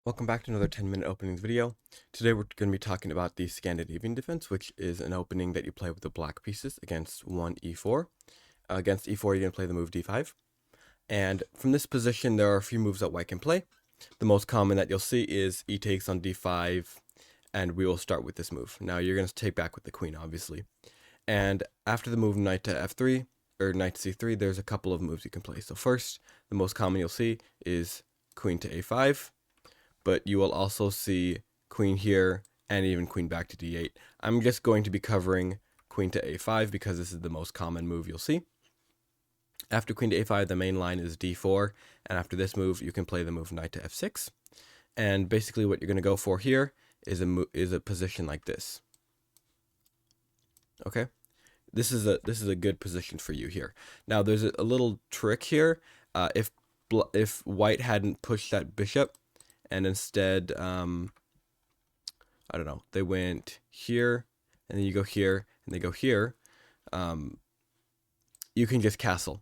Welcome back to another 10-minute openings video. Today we're going to be talking about the Scandinavian Defense, which is an opening that you play with the black pieces against 1 e4. Against e4, you're going to play the move d5. And from this position, there are a few moves that white can play. The most common that you'll see is e takes on d5, and we will start with this move. Now you're going to take back with the queen, obviously. And after the move knight to f3, or knight to c3, there's a couple of moves you can play. So first, the most common you'll see is queen to a5. But you will also see queen here and even queen back to d8. I'm just going to be covering queen to a5 because this is the most common move you'll see. After queen to a5, the main line is d4, and after this move, you can play the move knight to f6. And basically what you're going to go for here is a position like this. Okay? This is a good position for you here. Now there's a little trick here. If white hadn't pushed that bishop, and instead, I don't know, they went here, and then you go here, and they go here, you can just castle.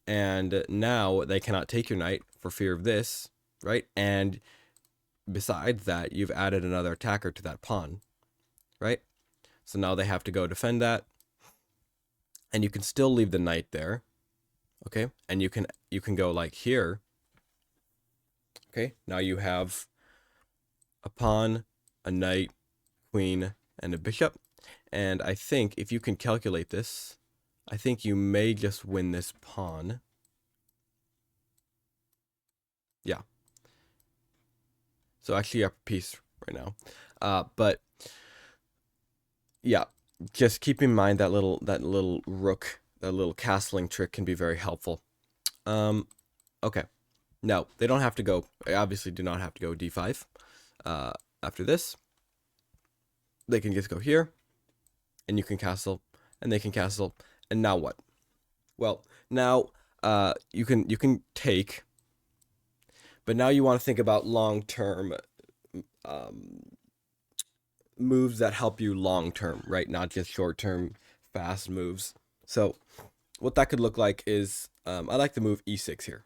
And now they cannot take your knight for fear of this, right? And besides that, you've added another attacker to that pawn, right? So now they have to go defend that. And you can still leave the knight there, okay? And you can go like here. Okay, now you have a pawn, a knight, queen, and a bishop. And I think if you can calculate this, I think you may just win this pawn. Yeah. So actually up a piece right now. But yeah, just keep in mind that little rook, that little castling trick can be very helpful. Okay. No, they don't have to go. They obviously do not have to go d5. After this, they can just go here, and you can castle, and they can castle. And now what? Well, now you can take, but now you want to think about long-term moves that help you long-term, right? Not just short-term fast moves. So what that could look like is I like the move e6 here.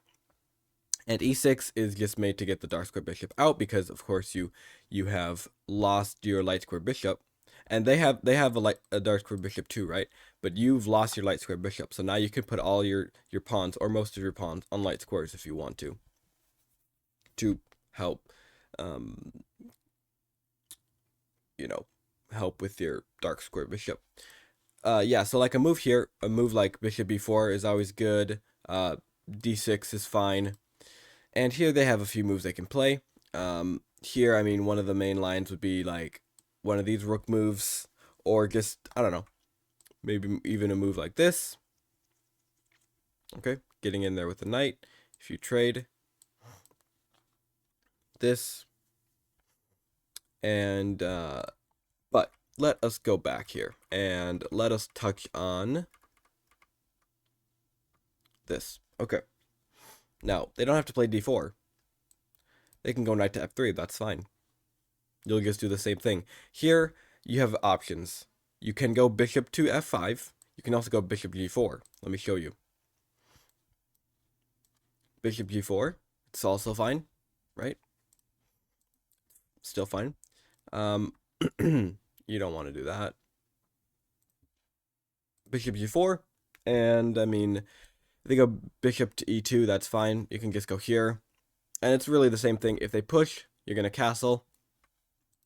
And e6 is just made to get the dark square bishop out because, of course, you have lost your light square bishop, and they have a dark square bishop too, right? But you've lost your light square bishop, so now you can put all your pawns or most of your pawns on light squares if you want to help, help with your dark square bishop. Yeah, so like a move here, a move like bishop b4 is always good. D6 is fine. And here they have a few moves they can play. Here, I mean, one of the main lines would be like one of these rook moves, or just, I don't know, maybe even a move like this. Okay, getting in there with the knight. If you trade this, and, but let us go back here, and let us touch on this. Okay. Now, they don't have to play d4. They can go knight to f3, that's fine. You'll just do the same thing. Here, you have options. You can go bishop to f5. You can also go bishop g4. Let me show you. Bishop g4, it's also fine, right? Still fine. You don't want to do that. Bishop g4, and I mean, if they go bishop to e2, that's fine. You can just go here. And it's really the same thing. If they push, you're going to castle.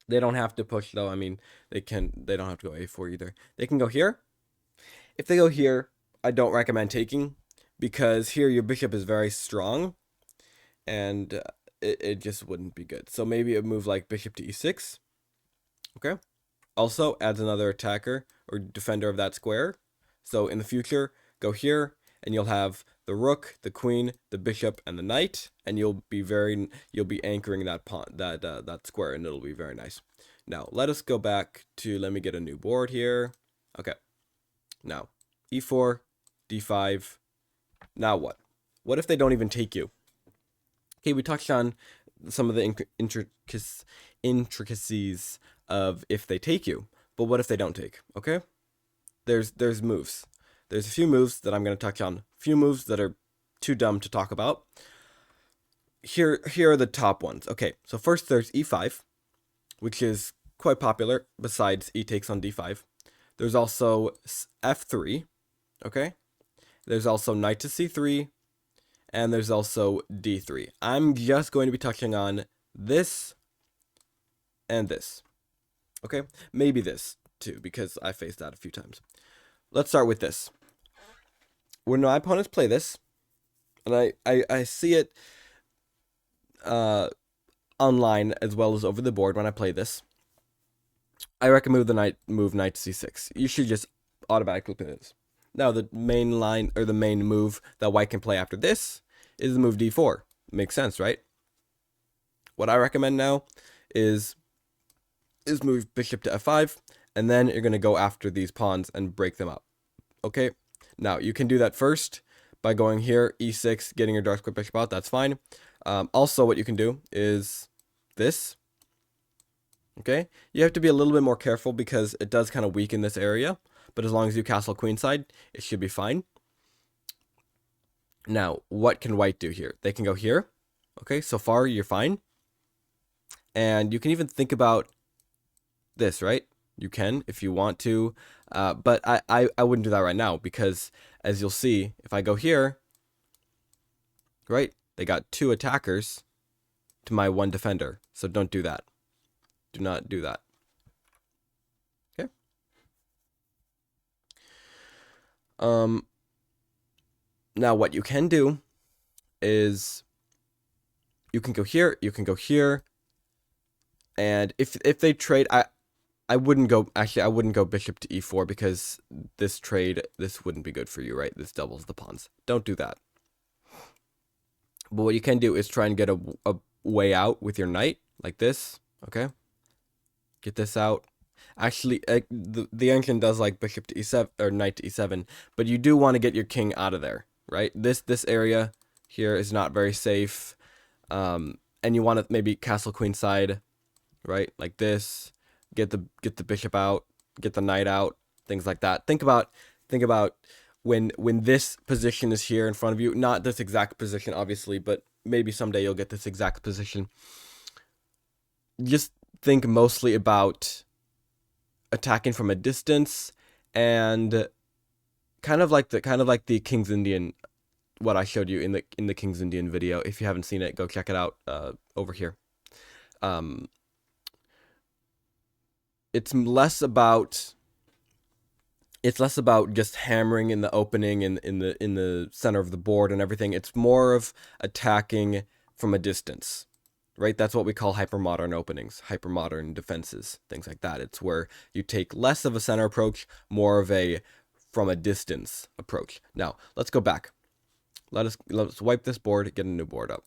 They don't have to push, though. I mean, they don't have to go a4 either. They can go here. If they go here, I don't recommend taking, because here your bishop is very strong, and it just wouldn't be good. So maybe a move like bishop to e6. Okay. Also adds another attacker or defender of that square. So in the future, go here, and you'll have the rook, the queen, the bishop, and the knight, and you'll be anchoring that pawn, that square, and it'll be very nice. Now let us go back to, let me get a new board here. Okay. Now e4, d5. Now what? What if they don't even take you? Okay, we touched on some of the intricacies of if they take you, but what if they don't take? Okay, there's moves. There's a few moves that I'm going to touch on. A few moves that are too dumb to talk about. here are the top ones. Okay, so first there's e5, which is quite popular. Besides e takes on d5, there's also f3. Okay, there's also knight to c3, and there's also d3. I'm just going to be touching on this and this. Okay, maybe this too, because I faced that a few times. Let's start with this. When my opponents play this, and I see it online as well as over the board when I play this, I recommend move knight to c6. You should just automatically play this. Now the main line, or the main move that white can play after this, is the move d4. Makes sense, right? What I recommend now is move bishop to f5, and then you're going to go after these pawns and break them up. Okay? Now, you can do that first by going here, e6, getting your dark square bishop out. That's fine. Also, what you can do is this. Okay? You have to be a little bit more careful because it does kind of weaken this area, but as long as you castle queenside, it should be fine. Now, what can white do here? They can go here. Okay, so far you're fine. And you can even think about this, right? You can if you want to, but I wouldn't do that right now because, as you'll see, if I go here, right, they got 2 attackers to my 1 defender, so don't do that. Do not do that. Okay. Now what you can do is you can go here, and if they trade, I wouldn't go bishop to e4 because this wouldn't be good for you, right? This doubles the pawns. Don't do that. But what you can do is try and get a way out with your knight, like this, okay? Get this out. Actually, the engine does like bishop to e7, or knight to e7, but you do want to get your king out of there, right? This area here is not very safe, and you want to maybe castle queenside, right? Like this. Get the bishop out, get the knight out, things like that. Think about when this position is here in front of you, not this exact position obviously, but maybe someday you'll get this exact position. Just think mostly about attacking from a distance, and kind of like the King's Indian, what I showed you in the King's Indian video. If you haven't seen it, go check it out over here. It's less about just hammering in the opening and in the center of the board and everything. It's more of attacking from a distance, right? That's what we call hypermodern openings, hypermodern defenses, things like that. It's where you take less of a center approach, more of a from a distance approach. Now let's go back. Let's wipe this board, get a new board up.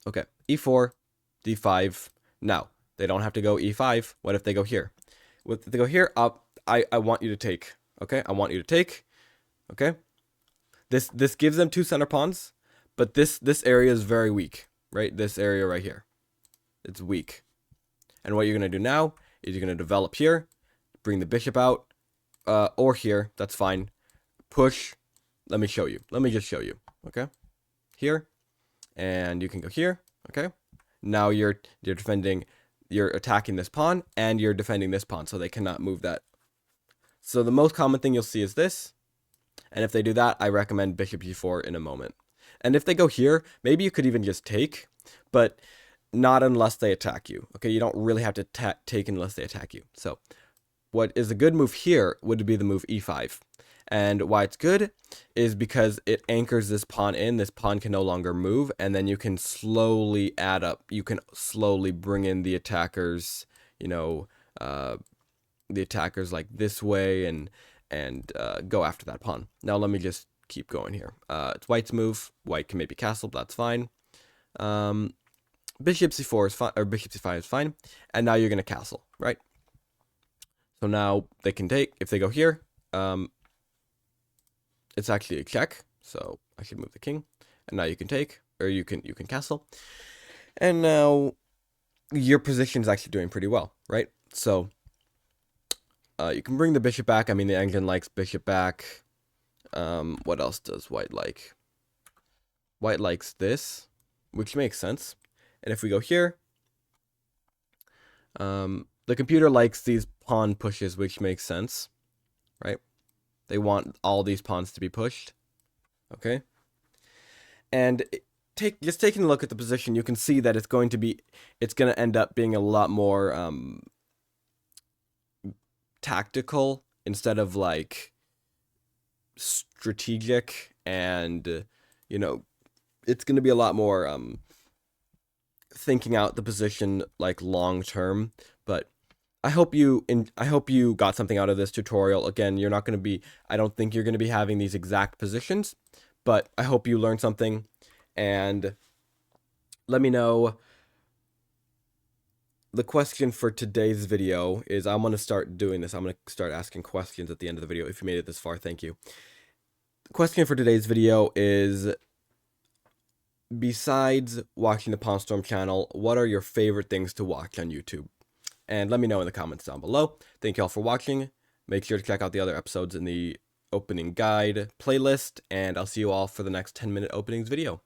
Okay, e4, d5. Now they don't have to go e5. What if they go here? If they go here, I want you to take. Okay, I want you to take. Okay, this gives them 2 center pawns, but this area is very weak, right? This area right here, it's weak. And what you're gonna do now is you're gonna develop here, bring the bishop out, or here. That's fine. Push. Let me show you. Let me just show you. Okay, here, and you can go here. Okay, now you're defending. You're attacking this pawn, and you're defending this pawn, so they cannot move that. So the most common thing you'll see is this, and if they do that, I recommend bishop e4 in a moment. And if they go here, maybe you could even just take, but not unless they attack you. Okay, you don't really have to take unless they attack you. So what is a good move here would be the move e5. And why it's good is because it anchors this pawn in. This pawn can no longer move, and then you can slowly add up. You can slowly bring in the attackers, the attackers like this way, and go after that pawn. Now let me just keep going here. It's white's move. White can maybe castle, but that's fine. Bishop c4 is fine, or bishop c5 is fine. And now you're gonna castle, right? So now they can take. If they go here, it's actually a check, so I should move the king, and now you can take, or you can castle, and now your position is actually doing pretty well, right? So you can bring the bishop back. I mean, the engine likes bishop back. What else does white like? White likes this. which makes sense. And if we go here, the computer likes these pawn pushes, which makes sense, right? They want all these pawns to be pushed, okay? And just taking a look at the position, you can see that it's going to end up being a lot more tactical instead of like strategic, and it's going to be a lot more thinking out the position like long term. But I hope you got something out of this tutorial. Again, I don't think you're going to be having these exact positions, but I hope you learned something, and let me know. The question for today's video is, I'm going to start doing this. I'm going to start asking questions at the end of the video. If you made it this far, thank you. The question for today's video is, besides watching the Pawn Storm channel, what are your favorite things to watch on YouTube? And let me know in the comments down below. Thank you all for watching. Make sure to check out the other episodes in the opening guide playlist, and I'll see you all for the next 10-minute openings video.